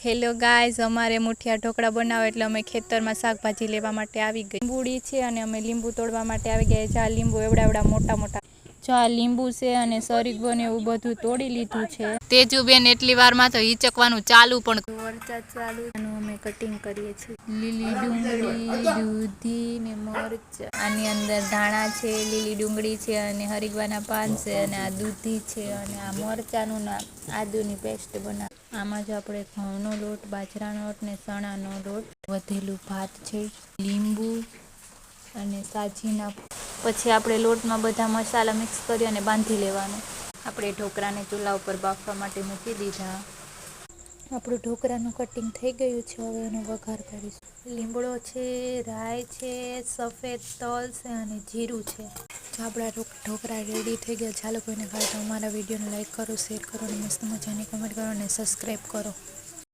Hello guys, અમારે મુઠિયા ઢોકળા બનાવે એટલે અમે ખેતરમાં શાકભાજી લેવા માટે આવી ગઈ. લીંબુડી છે અને અમે લીંબુ તોડવા માટે આવી ગયા. જા લીંબુ એવડા મોટા મોટા, જા લીંબુ છે અને સરીગો ને એવું બધું તોડી લીધું છે. તેજુબેન એટલી વારમાં તો હિચકવાનું ચાલુ પણ મરચા ચાલુ અમે કટિંગ કરીએ છીએ. લીલી ડુંગળી, દૂધી ને મરચા, આની અંદર ધાણા છે, લીલી ડુંગળી છે અને હરીગવાના પાન છે અને આ દૂધી છે અને આ મરચાનું ના આદુની પેસ્ટ બનાવ. આમાં જ આપણે ઘઉંનો લોટ, બાજરાનો લોટ ને ચણાનો લોટ, વધેલું ભાત છે, લીંબુ અને સાજીના. પછી આપણે લોટમાં બધા મસાલા મિક્સ કરી અને બાંધી લેવાનું. આપણે ઢોકળાને ચૂલા ઉપર બાફવા માટે મૂકી દીધા. આપણું ઢોકળાનું કટિંગ થઈ ગયું છે. હવે એનો વઘાર કરીશું. લીમડો છે, રાઈ છે, સફેદ તલ છે અને જીરું છે. આપણા ઢોકળા રેડી થઈ ગયા. ચાલો કોઈને ખાય તો અમારા વિડીયોને લાઈક કરો, શેર કરો અને મસ્ત મજાની કમેન્ટ કરો અને સબસ્ક્રાઈબ કરો.